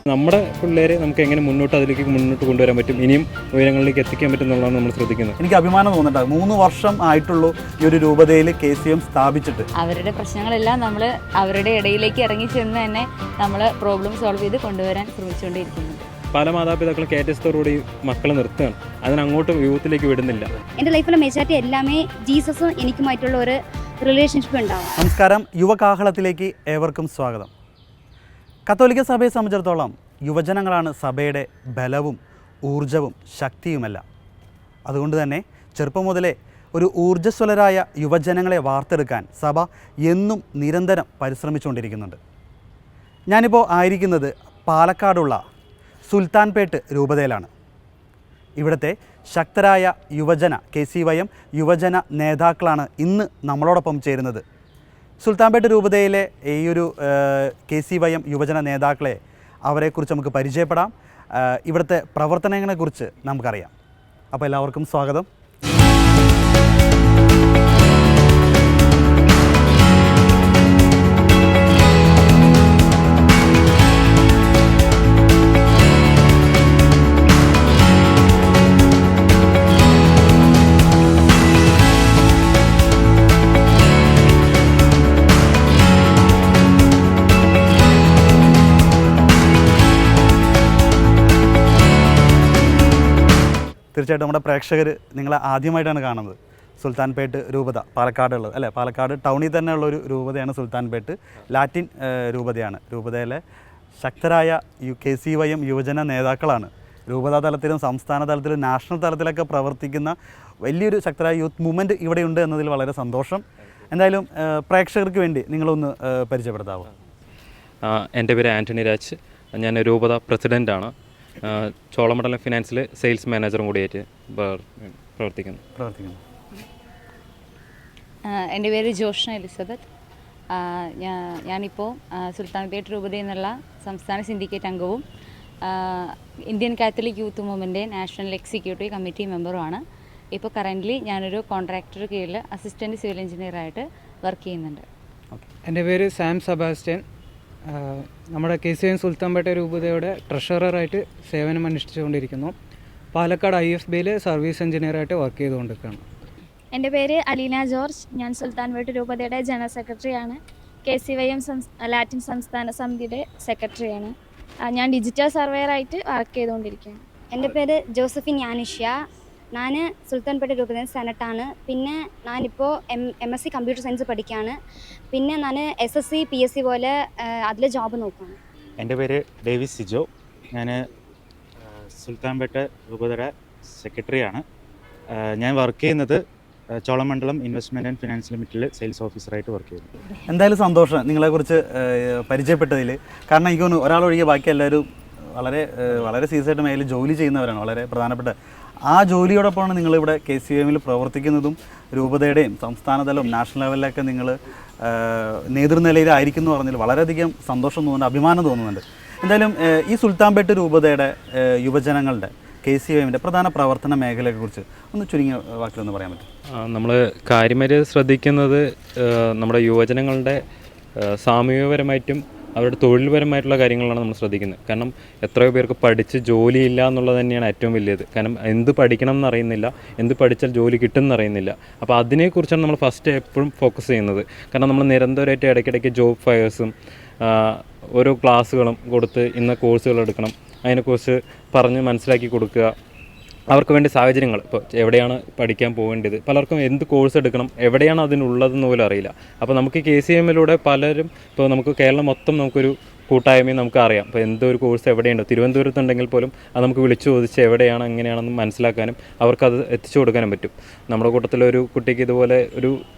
നമ്മുടെ പിള്ളേരെ നമുക്ക് എങ്ങനെ മുന്നോട്ട് കൊണ്ടുവരാൻ പറ്റും, ഇനിയും ഉയരങ്ങളിലേക്ക് എത്തിക്കാൻ പറ്റും എന്നുള്ളതാണ് നമ്മൾ ശ്രദ്ധിക്കുന്നത്. എനിക്ക് അഭിമാനം തോന്നുന്നുണ്ട്. 3 വർഷം ആയിട്ടുള്ളൂ ഈ ഒരു രൂപതയിൽ KCM സ്ഥാപിച്ചിട്ട്. അവരുടെ പ്രശ്നങ്ങളെല്ലാം നമ്മൾ അവരുടെ ഇടയിലേക്ക് ഇറങ്ങി ചെന്ന് തന്നെ നമ്മൾ പ്രോബ്ലം സോൾവ് ചെയ്ത് കൊണ്ടുവരാൻ ശ്രമിച്ചുകൊണ്ടിരിക്കുന്നു. പല മാതാപിതാക്കളും കയറ്റത്തോടുകൂടി മക്കളെ നിർത്തുകയാണ്, അതിനങ്ങോട്ട് യൂത്തിലേക്ക് വിടുന്നില്ല. എൻ്റെ ലൈഫിലെ മെജോറിറ്റി എല്ലാമേ ജീസസും എനിക്കുമായിട്ടുള്ള ഒരു റിലേഷൻഷിപ്പ് ഉണ്ടാവും. നമസ്കാരം, യുവകാഹളത്തിലേക്ക് ഏവർക്കും സ്വാഗതം. കത്തോലിക്ക സഭയെ സംബന്ധിച്ചിടത്തോളം യുവജനങ്ങളാണ് സഭയുടെ ബലവും ഊർജവും ശക്തിയുമെല്ലാം. അതുകൊണ്ട് തന്നെ ചെറുപ്പം മുതലേ ഒരു ഊർജ്ജസ്വലരായ യുവജനങ്ങളെ വാർത്തെടുക്കാൻ സഭ എന്നും നിരന്തരം പരിശ്രമിച്ചുകൊണ്ടിരിക്കുന്നുണ്ട്. ഞാനിപ്പോൾ ആയിരിക്കുന്നത് പാലക്കാടുള്ള സുൽത്താൻപേട്ട് രൂപതയിലാണ്. ഇവിടുത്തെ ശക്തരായ യുവജന KCYM യുവജന നേതാക്കളാണ് ഇന്ന് നമ്മളോടൊപ്പം ചേരുന്നത്. സുൽത്താൻപേട്ട് രൂപതയിലെ ഈ ഒരു KCYM യുവജന നേതാക്കളെ അവരെക്കുറിച്ച് നമുക്ക് പരിചയപ്പെടാം. ഇവിടുത്തെ പ്രവർത്തനങ്ങളെക്കുറിച്ച് നമുക്കറിയാം. അപ്പോൾ എല്ലാവർക്കും സ്വാഗതം. തീർച്ചയായിട്ടും നമ്മുടെ പ്രേക്ഷകർ നിങ്ങളെ ആദ്യമായിട്ടാണ് കാണുന്നത്. സുൽത്താൻപേട്ട് രൂപത പാലക്കാടുള്ളത് അല്ലേ? പാലക്കാട് ടൗണിൽ തന്നെ ഉള്ളൊരു രൂപതയാണ് സുൽത്താൻപേട്ട്. ലാറ്റിൻ രൂപതയാണ്. രൂപതയിലെ ശക്തരായ KCYM യുവജന നേതാക്കളാണ്. രൂപതാ തലത്തിലും സംസ്ഥാന തലത്തിലും നാഷണൽ തലത്തിലൊക്കെ പ്രവർത്തിക്കുന്ന വലിയൊരു ശക്തരായ യൂത്ത് മൂവ്മെൻറ്റ് ഇവിടെയുണ്ട് എന്നതിൽ വളരെ സന്തോഷം. എന്തായാലും പ്രേക്ഷകർക്ക് വേണ്ടി നിങ്ങളൊന്ന് പരിചയപ്പെടുത്താമോ? എൻ്റെ പേര് ആൻ്റണി രാജ്. ഞാൻ രൂപത പ്രസിഡൻ്റാണ്. ചോളമണ്ഡലം ഫിനാൻസിൽ സെയിൽസ് മാനേജറും കൂടിയായിട്ട് പ്രവർത്തിക്കുന്നു. എൻ്റെ പേര് ജോഷ്ന എലിസബത്ത്. ഞാനിപ്പോൾ സുൽത്താൻപേട്ട് രൂപതയിൽ നിന്നുള്ള സംസ്ഥാന സിൻഡിക്കേറ്റ് അംഗവും Indian Catholic youth movement national executive committee മെമ്പറുമാണ്. ഇപ്പോൾ കറൻ്റ്ലി ഞാനൊരു കോൺട്രാക്ടർ കീഴിൽ അസിസ്റ്റൻറ്റ് സിവിൽ എഞ്ചിനീയറായിട്ട് വർക്ക് ചെയ്യുന്നുണ്ട്. എൻ്റെ പേര് സാം സെബാസ്റ്റ്യൻ. നമ്മുടെ KCYM സുൽത്താൻപേട്ട രൂപതയുടെ ട്രഷററായിട്ട് സേവനം അനുഷ്ഠിച്ചുകൊണ്ടിരിക്കുന്നു. പാലക്കാട് IFBയിൽ സർവീസ് എഞ്ചിനീയറായിട്ട് വർക്ക് ചെയ്തുകൊണ്ടിരിക്കുകയാണ്. എൻ്റെ പേര് അലീന ജോർജ്. ഞാൻ സുൽത്താൻപേട്ട് രൂപതയുടെ ജനറൽ സെക്രട്ടറിയാണ്. KCYM ലാറ്റിൻ സംസ്ഥാന സമിതിയുടെ സെക്രട്ടറിയാണ്. ഞാൻ ഡിജിറ്റൽ സർവേയറായിട്ട് വർക്ക് ചെയ്തുകൊണ്ടിരിക്കുകയാണ്. എൻ്റെ പേര് ജോസഫിൻ യാനിഷ്യ. ഞാൻ സുൽത്താൻപേട്ട് രൂപതയിൽ സെനറ്റാണ്. പിന്നെ ഞാനിപ്പോൾ MSc കമ്പ്യൂട്ടർ സയൻസ് പഠിക്കുകയാണ്. പിന്നെ ഞാൻ SSC PSC പോലെ അതിൽ ജോബ് നോക്കുകയാണ്. എൻ്റെ പേര് ഡേവിസ് സിജോ. ഞാൻ സുൽത്താൻപേട്ട് രൂപതയുടെ സെക്രട്ടറിയാണ്. ഞാൻ വർക്ക് ചെയ്യുന്നത് ചോളമണ്ഡലം ഇൻവെസ്റ്റ്മെൻറ്റ് ആൻഡ് ഫിനാൻസ് ലിമിറ്റഡിൽ സെയിൽസ് ഓഫീസറായിട്ട് വർക്ക് ചെയ്യുന്നു. എന്തായാലും സന്തോഷം നിങ്ങളെക്കുറിച്ച് പരിചയപ്പെട്ടതിൽ. കാരണം എനിക്ക് തോന്നുന്നു ഒരാളൊഴികെ ബാക്കി എല്ലാവരും വളരെ സീരിയസ് ആയിട്ട് മേലിൽ ജോലി ചെയ്യുന്നവരാണ്. വളരെ പ്രധാനപ്പെട്ട ആ ജോലിയോടൊപ്പമാണ് നിങ്ങളിവിടെ KCYMൽ പ്രവർത്തിക്കുന്നതും രൂപതയുടെയും സംസ്ഥാനതലവും നാഷണൽ ലെവലിലൊക്കെ നിങ്ങൾ നേതൃനിലയിലായിരിക്കുന്നു പറഞ്ഞതിൽ വളരെയധികം സന്തോഷം തോന്നുന്നുണ്ട്, അഭിമാനം തോന്നുന്നുണ്ട്. എന്തായാലും ഈ സുൽത്താൻപേട്ട് രൂപതയുടെ യുവജനങ്ങളുടെ KCYMൻ്റെ പ്രധാന പ്രവർത്തന മേഖലയെക്കുറിച്ച് ഒന്ന് ചുരുങ്ങിയ വാക്കിലൊന്ന് പറയാൻ പറ്റും? നമ്മൾ കാര്യമായി ശ്രദ്ധിക്കുന്നത് നമ്മുടെ യുവജനങ്ങളുടെ സാമൂഹികപരമായിട്ടും അവരുടെ തൊഴിൽപരമായിട്ടുള്ള കാര്യങ്ങളാണ് നമ്മൾ ശ്രദ്ധിക്കുന്നത്. കാരണം എത്രയോ പേർക്ക് പഠിച്ച് ജോലിയില്ല എന്നുള്ളത് തന്നെയാണ് ഏറ്റവും വലിയത്. കാരണം എന്ത് പഠിക്കണം എന്നറിയുന്നില്ല, എന്ത് പഠിച്ചാൽ ജോലി കിട്ടുമെന്ന് അറിയുന്നില്ല. അപ്പോൾ അതിനെക്കുറിച്ചാണ് നമ്മൾ ഫസ്റ്റ് എപ്പോഴും ഫോക്കസ് ചെയ്യുന്നത്. കാരണം നമ്മൾ നിരന്തരമായിട്ട് ഇടയ്ക്കിടയ്ക്ക് ജോബ് ഫെയർസും ഓരോ ക്ലാസ്സുകളും കൊടുത്ത് ഇന്ന കോഴ്സുകൾ എടുക്കണം, അതിനെക്കുറിച്ച് പറഞ്ഞ് മനസ്സിലാക്കി കൊടുക്കുക. അവർക്ക് വേണ്ടി സാഹചര്യങ്ങൾ, ഇപ്പോൾ എവിടെയാണ് പഠിക്കാൻ പോകേണ്ടത്, പലർക്കും എന്ത് കോഴ്സ് എടുക്കണം, എവിടെയാണ് അതിനുള്ളതെന്ന് പോലും അറിയില്ല. അപ്പോൾ നമുക്ക് KCYMലൂടെ പലരും, ഇപ്പോൾ നമുക്ക് കേരളം മൊത്തം നമുക്കൊരു കൂട്ടായ്മയും നമുക്കറിയാം. അപ്പോൾ എന്തൊരു കോഴ്സ് എവിടെയുണ്ടോ, തിരുവനന്തപുരത്തുണ്ടെങ്കിൽ പോലും അത് നമുക്ക് വിളിച്ചു ചോദിച്ച് എവിടെയാണ് എങ്ങനെയാണെന്ന് മനസ്സിലാക്കാനും അവർക്കത് എത്തിച്ചു കൊടുക്കാനും പറ്റും. നമ്മുടെ കൂട്ടത്തിലൊരു കുട്ടിക്ക് ഇതുപോലെ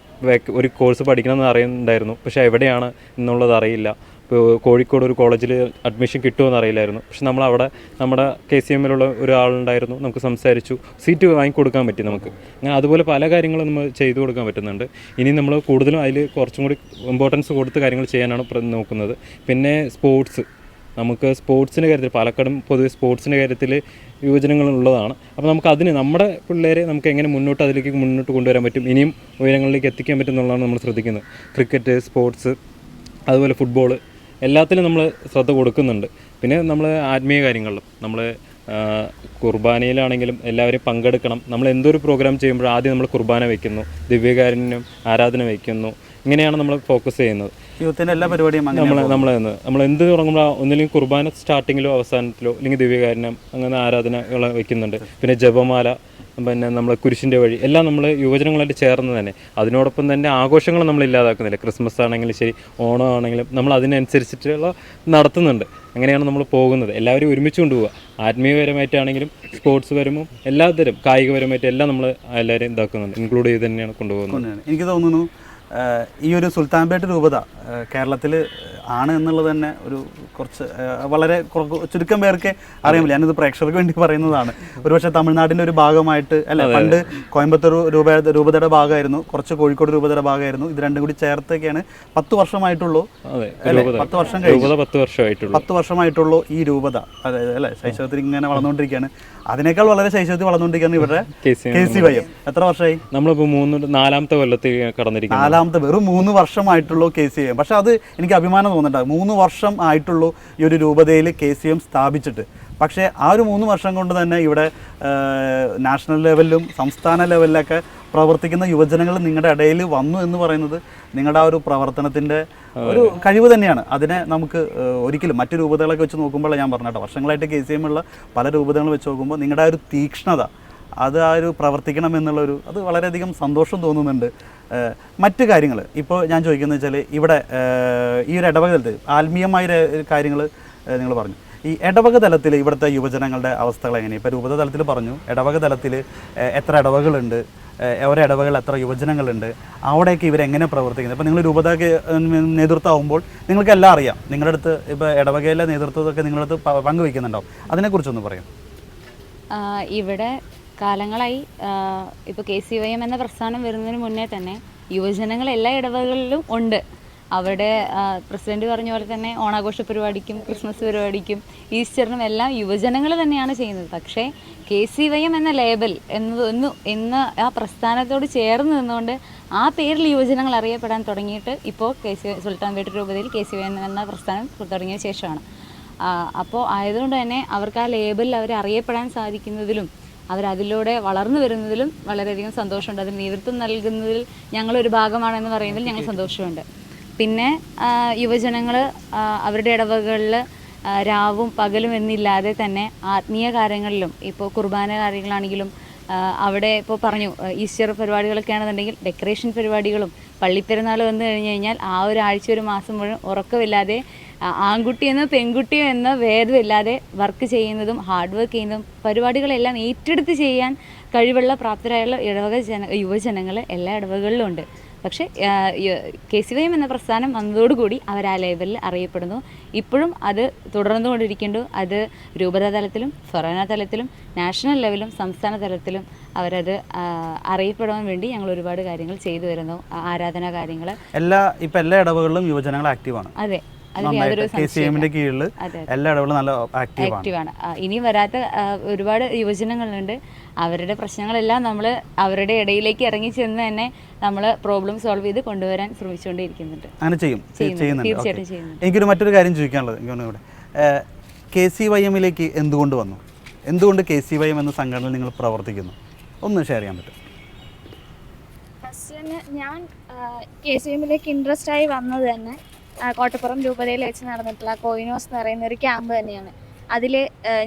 ഒരു കോഴ്സ് പഠിക്കണമെന്ന് അറിയുന്നുണ്ടായിരുന്നു, പക്ഷേ എവിടെയാണ് എന്നുള്ളത് അറിയില്ല. ഇപ്പോൾ കോഴിക്കോട് ഒരു കോളേജിൽ അഡ്മിഷൻ കിട്ടുമെന്ന് അറിയില്ലായിരുന്നു. പക്ഷെ നമ്മളവിടെ നമ്മുടെ KCYMലുള്ള ഒരാളുണ്ടായിരുന്നു, നമുക്ക് സംസാരിച്ചു, സീറ്റ് വാങ്ങിക്കൊടുക്കാൻ പറ്റി നമുക്ക്. അങ്ങനെ അതുപോലെ പല കാര്യങ്ങളും നമ്മൾ ചെയ്തു കൊടുക്കാൻ പറ്റുന്നുണ്ട്. ഇനി നമ്മൾ കൂടുതലും അതിൽ കുറച്ചും കൂടി ഇമ്പോർട്ടൻസ് കൊടുത്ത് കാര്യങ്ങൾ ചെയ്യാനാണ് നോക്കുന്നത്. പിന്നെ സ്പോർട്സ്, നമുക്ക് സ്പോർട്സിൻ്റെ കാര്യത്തിൽ പാലക്കാടും പൊതുവെ സ്പോർട്സിൻ്റെ കാര്യത്തിൽ യുവജനങ്ങളുള്ളതാണ്. അപ്പോൾ നമുക്ക് നമ്മുടെ പിള്ളേരെ നമുക്ക് എങ്ങനെ മുന്നോട്ട് കൊണ്ടുവരാൻ പറ്റും, ഇനിയും ഉയരങ്ങളിലേക്ക് എത്തിക്കാൻ പറ്റും എന്നുള്ളതാണ് നമ്മൾ ശ്രദ്ധിക്കുന്നത്. ക്രിക്കറ്റ്, സ്പോർട്സ്, അതുപോലെ ഫുട്ബോൾ, എല്ലാത്തിലും നമ്മൾ ശ്രദ്ധ കൊടുക്കുന്നുണ്ട്. പിന്നെ നമ്മൾ ആത്മീയ കാര്യങ്ങളിലും നമ്മൾ കുർബാനയിലാണെങ്കിലും എല്ലാവരും പങ്കെടുക്കണം. നമ്മൾ എന്തൊരു പ്രോഗ്രാം ചെയ്യുമ്പോഴും ആദ്യം നമ്മൾ കുർബാന വയ്ക്കുന്നു, ദിവ്യകാരുണ്യം ആരാധന വയ്ക്കുന്നു. ഇങ്ങനെയാണ് നമ്മൾ ഫോക്കസ് ചെയ്യുന്നത്. യൂത്തിൻ്റെ എല്ലാ പരിപാടിയും നമ്മൾ എന്ത് തുടങ്ങുമ്പോൾ ഒന്നില്ലെങ്കിൽ കുർബാന സ്റ്റാർട്ടിങ്ങിലോ അവസാനത്തിലോ അല്ലെങ്കിൽ ദിവ്യകാരുണ്യം അങ്ങനെ ആരാധനകൾ വയ്ക്കുന്നുണ്ട്. പിന്നെ ജപമാല, പിന്നെ നമ്മൾ കുരിശിൻ്റെ വഴി എല്ലാം നമ്മൾ യുവജനങ്ങളായിട്ട് ചേർന്ന് തന്നെ. അതിനോടൊപ്പം തന്നെ ആഘോഷങ്ങൾ നമ്മൾ ഇല്ലാതാക്കുന്നില്ല. ക്രിസ്മസ് ആണെങ്കിലും ശരി, ഓണം ആണെങ്കിലും നമ്മൾ അതിനനുസരിച്ചിട്ടുള്ള നടത്തുന്നുണ്ട്. അങ്ങനെയാണ് നമ്മൾ പോകുന്നത്. എല്ലാവരും ഒരുമിച്ച് കൊണ്ടുപോവുക. ആത്മീയപരമായിട്ടാണെങ്കിലും സ്പോർട്സ് പരവും എല്ലാത്തരം കായികപരമായിട്ടും എല്ലാം നമ്മൾ എല്ലാവരും ഇതാക്കുന്നുണ്ട്, ഇൻക്ലൂഡ് ചെയ്ത് തന്നെയാണ് കൊണ്ടുപോകുന്നത്. എനിക്ക് തോന്നുന്നു ഈ ഒരു സുൽത്താൻപേട്ട് രൂപത കേരളത്തിൽ ആണ് എന്നുള്ളത് തന്നെ ഒരു കുറച്ച് വളരെ ചുരുക്കം പേർക്ക് അറിയാമില്ല. ഞാനിത് പ്രേക്ഷകർക്ക് വേണ്ടി പറയുന്നതാണ്. ഒരുപക്ഷെ തമിഴ്നാടിൻ്റെ ഒരു ഭാഗമായിട്ട് അല്ല, പണ്ട് കോയമ്പത്തൂർ രൂപതയുടെ ഭാഗമായിരുന്നു, കുറച്ച് കോഴിക്കോട് രൂപതയുടെ ഭാഗമായിരുന്നു. ഇത് രണ്ടും കൂടി ചേർത്തൊക്കെയാണ് 10 വർഷമായിട്ടുള്ളൂ. 10 വർഷം കഴിഞ്ഞു, 10 വർഷമായിട്ടുള്ളൂ ഈ രൂപത. അതായത് അല്ലേ, ശൈശവത്തിൽ ഇങ്ങനെ വളർന്നുകൊണ്ടിരിക്കുകയാണ്. അതിനേക്കാൾ വളരെ ശൈശവത്തിൽ വളർന്നുകൊണ്ടിരിക്കുകയാണ് ഇവരുടെ KCY. എത്ര വർഷമായി? നമ്മളിപ്പോൾ 4ാമത്തെ കൊല്ലത്തിൽ കടന്നിരിക്കുന്നു. 4ാമത്തെ, വെറും 3 വർഷമായിട്ടുള്ളൂ KCY. പക്ഷെ അത് എനിക്ക് അഭിമാനം തോന്നുന്നുണ്ട്. 3 വർഷം ആയിട്ടുള്ളൂ ഈ ഒരു രൂപതയിൽ KCM സ്ഥാപിച്ചിട്ട്. പക്ഷേ ആ ഒരു 3 വർഷം കൊണ്ട് തന്നെ ഇവിടെ നാഷണൽ ലെവലിലും സംസ്ഥാന ലെവലിലൊക്കെ പ്രവർത്തിക്കുന്ന യുവജനങ്ങൾ നിങ്ങളുടെ ഇടയിൽ വന്നു എന്ന് പറയുന്നത് നിങ്ങളുടെ ആ ഒരു പ്രവർത്തനത്തിൻ്റെ ഒരു കഴിവ് തന്നെയാണ്. അതിനെ നമുക്ക് ഒരിക്കലും മറ്റു രൂപതകളൊക്കെ വെച്ച് നോക്കുമ്പോൾ ഞാൻ പറഞ്ഞിട്ടോ, വർഷങ്ങളായിട്ട് KCM ഉള്ള പല രൂപതകൾ വെച്ച് നോക്കുമ്പോൾ നിങ്ങളുടെ ആ ഒരു തീക്ഷ്ണത, അത് ആ ഒരു പ്രവർത്തിക്കണം എന്നുള്ളൊരു, അത് വളരെയധികം സന്തോഷം തോന്നുന്നുണ്ട്. മറ്റ് കാര്യങ്ങൾ ഇപ്പോൾ ഞാൻ ചോദിക്കുന്നത് വെച്ചാൽ ഇവിടെ ഈ ഒരു ഇടവക തലത്തിൽ ആത്മീയമായ കാര്യങ്ങൾ നിങ്ങൾ പറഞ്ഞു. ഈ ഇടവക തലത്തിൽ ഇവിടുത്തെ യുവജനങ്ങളുടെ അവസ്ഥകൾ എങ്ങനെയാണ്? ഇപ്പോൾ രൂപത തലത്തിൽ പറഞ്ഞു, ഇടവക തലത്തിൽ എത്ര ഇടവകളുണ്ട്, ഓരോ ഇടവകളിൽ എത്ര യുവജനങ്ങളുണ്ട്, അവിടെയൊക്കെ ഇവരെങ്ങനെ പ്രവർത്തിക്കുന്നത്? ഇപ്പോൾ നിങ്ങൾ രൂപതയ്ക്ക് നേതൃത്വമാകുമ്പോൾ നിങ്ങൾക്കെല്ലാം അറിയാം. നിങ്ങളുടെ അടുത്ത് ഇപ്പോൾ ഇടവകയിലെ നേതൃത്വമൊക്കെ നിങ്ങളുടെ അടുത്ത് പങ്കുവയ്ക്കുന്നുണ്ടാവും. അതിനെക്കുറിച്ചൊന്ന് പറയും. ഇവിടെ കാലങ്ങളായി ഇപ്പോൾ KCYM എന്ന പ്രസ്ഥാനം വരുന്നതിന് മുന്നേ തന്നെ യുവജനങ്ങൾ എല്ലാ ഇടവകളിലും ഉണ്ട്. അവിടെ പ്രസിഡന്റ് പറഞ്ഞ പോലെ തന്നെ ഓണാഘോഷ പരിപാടിക്കും ക്രിസ്മസ് പരിപാടിക്കും ഈസ്റ്ററിനും എല്ലാം യുവജനങ്ങൾ തന്നെയാണ് ചെയ്യുന്നത്. പക്ഷേ KCYM എന്ന ലേബൽ എന്ന് ആ പ്രസ്ഥാനത്തോട് ചേർന്ന് നിന്നുകൊണ്ട് ആ പേരിൽ യുവജനങ്ങൾ അറിയപ്പെടാൻ തുടങ്ങിയിട്ട് ഇപ്പോൾ സുൽത്താൻപേട്ട് രൂപതയിൽ KCYM എന്ന പ്രസ്ഥാനം തുടങ്ങിയ ശേഷമാണ്. അപ്പോൾ ആയതുകൊണ്ട് തന്നെ അവർക്ക് ആ ലേബലിൽ അവരെ അറിയപ്പെടാൻ സാധിക്കുന്നതിലും അവരതിലൂടെ വളർന്നു വരുന്നതിലും വളരെയധികം സന്തോഷമുണ്ട്. അതിന് നേതൃത്വം നൽകുന്നതിൽ ഞങ്ങളൊരു ഭാഗമാണെന്ന് പറയുന്നതിൽ ഞങ്ങൾ സന്തോഷമുണ്ട്. പിന്നെ യുവജനങ്ങൾ അവരുടെ ഇടവകളിൽ രാവും പകലും എന്നില്ലാതെ തന്നെ ആത്മീയ കാര്യങ്ങളിലും, ഇപ്പോൾ കുർബാന കാര്യങ്ങളാണെങ്കിലും അവിടെ ഇപ്പോൾ പറഞ്ഞു ഈസ്റ്റർ പരിപാടികളൊക്കെ ആണെന്നുണ്ടെങ്കിൽ ഡെക്കറേഷൻ പരിപാടികളും പള്ളിപ്പെരുന്നാൾ വന്നു കഴിഞ്ഞ് കഴിഞ്ഞാൽ ആ ഒരാഴ്ച ഒരു മാസം മുഴുവൻ ഉറക്കമില്ലാതെ ആൺകുട്ടിയെന്നോ പെൺകുട്ടിയോ എന്ന ഭേദമില്ലാതെ വർക്ക് ചെയ്യുന്നതും ഹാർഡ് വർക്ക് ചെയ്യുന്നതും പരിപാടികളെല്ലാം ഏറ്റെടുത്ത് ചെയ്യാൻ കഴിവുള്ള പ്രാപ്തരായുള്ള യുവജനങ്ങൾ എല്ലാ ഇടവകളിലും ഉണ്ട്. പക്ഷേ KCYM എന്ന പ്രസ്ഥാനം വന്നതോടുകൂടി അവർ ആ ലേബലിൽ അറിയപ്പെടുന്നു. ഇപ്പോഴും അത് തുടർന്നുകൊണ്ടിരിക്കുന്നു. അത് രൂപതാ തലത്തിലും ഫൊറോന തലത്തിലും നാഷണൽ ലെവലും സംസ്ഥാന തലത്തിലും അവരത് അറിയപ്പെടാൻ വേണ്ടി ഞങ്ങൾ ഒരുപാട് കാര്യങ്ങൾ ചെയ്തു വരുന്നു. ആരാധനാ കാര്യങ്ങൾ എല്ലാ ഇടവകളിലും യുവജനങ്ങൾ ആക്റ്റീവാണ്. അതെ, KCMന്റെ കീഴിൽ എല്ലാ ഇടവകളും നല്ല ആക്റ്റീവാണ്. ഇനി വരാത്ത ഒരുപാട് യുവജനങ്ങളുണ്ട്. അവരുടെ പ്രശ്നങ്ങളെല്ലാം നമ്മൾ അവരുടെ ഇടയിലേക്ക് ഇറങ്ങി ചെന്ന് തന്നെ നമ്മൾ പ്രോബ്ലം സോൾവ് ചെയ്ത് കൊണ്ടുവരാൻ ശ്രമിച്ചുകൊണ്ടേയിരിക്കുന്നുണ്ട്. അങ്ങനെ ചെയ്യുന്നുണ്ട്. തീർച്ചയായിട്ടും ചെയ്യുന്നുണ്ട്. എനിക്കൊരു മറ്റൊരു കാര്യം ചോദിക്കാനുള്ളത്, ഇവിടെ KCYMലേക്ക് എന്തുകൊണ്ട് വന്നു? എന്തുകൊണ്ട് KCYM എന്ന സംഘടനയിൽ നിങ്ങൾ പ്രവർത്തിക്കുന്നു? ഒന്ന് ഷെയർ ചെയ്യാൻ പറ്റും? ഫസ്റ്റ് ഞാൻ KCYMലേക്ക് ഇൻട്രസ്റ്റ് ആയി വന്നത് തന്നെ കോട്ടപ്പുറം രൂപതയിൽ വെച്ച് നടന്നിട്ടുള്ള കോയിനോസ് എന്ന് പറയുന്ന ഒരു ക്യാമ്പ് തന്നെയാണ്. അതിൽ